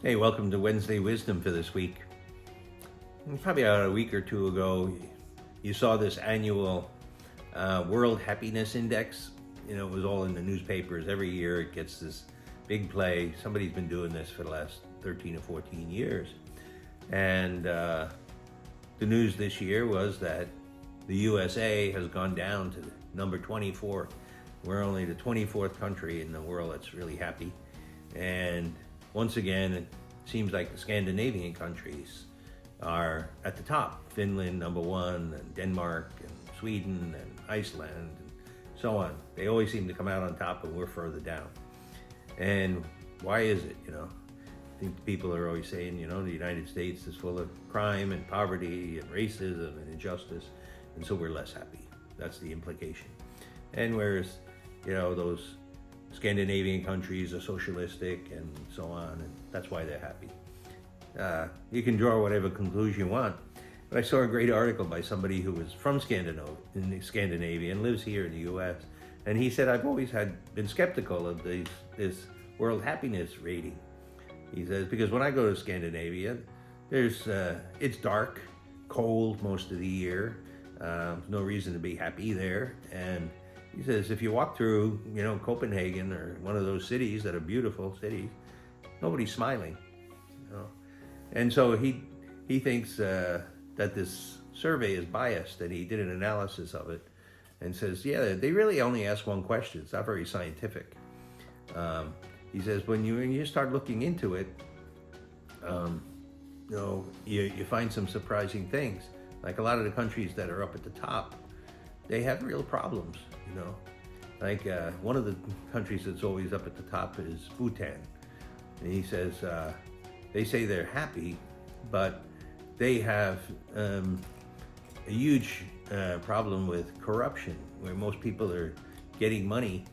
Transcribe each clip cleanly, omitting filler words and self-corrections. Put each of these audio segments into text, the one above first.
Hey, welcome to Wednesday Wisdom for this week. Probably about a week or two ago, you saw this annual World Happiness Index. It was all in the newspapers. Every year it gets this big play. Somebody's been doing this for the last 13 or 14 years. And the news this year was that the USA has gone down to number 24. We're only the 24th country in the world that's really happy. And once again, it seems like the Scandinavian countries are at the top. Finland, number one, and Denmark, and Sweden, and Iceland, and so on. They always seem to come out on top, and we're further down. And why is it, I think people are always saying, the United States is full of crime and poverty and racism and injustice, and so we're less happy. That's the implication. And whereas, those Scandinavian countries are socialistic and so on, and that's why they're happy. You can draw whatever conclusion you want, but I saw a great article by somebody who was from Scandinavia and lives here in the U.S., and he said, I've always been skeptical of this World Happiness rating. He says, because when I go to Scandinavia, it's dark, cold most of the year, no reason to be happy there, and he says, if you walk through, Copenhagen or one of those cities that are beautiful cities, nobody's smiling. And so he thinks that this survey is biased, and he did an analysis of it and says, yeah, they really only ask one question. It's not very scientific. He says, when you start looking into it, you find some surprising things. Like a lot of the countries that are up at the top, they have real problems, Like one of the countries that's always up at the top is Bhutan. And he says, they say they're happy, but they have a huge problem with corruption, where most people are getting money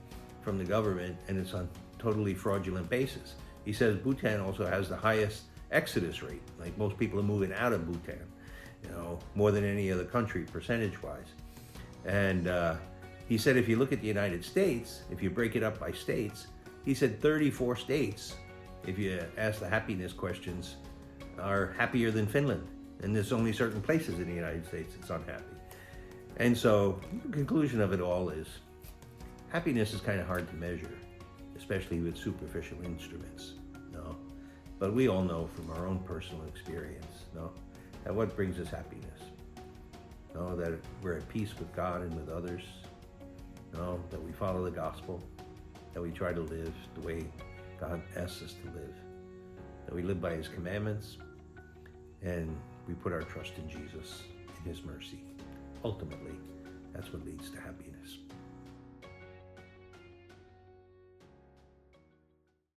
from the government and it's on totally fraudulent basis. He says Bhutan also has the highest exodus rate. Like most people are moving out of Bhutan, more than any other country percentage-wise. And he said if you look at the United States, if you break it up by states, he said 34 states, if you ask the happiness questions, are happier than Finland. And there's only certain places in the United States that's unhappy. And so the conclusion of it all is happiness is kind of hard to measure, especially with superficial instruments. But we all know from our own personal experience, that what brings us happiness. That we're at peace with God and with others. That we follow the gospel. That we try to live the way God asks us to live. That we live by His commandments. And we put our trust in Jesus and His mercy. Ultimately, that's what leads to happiness.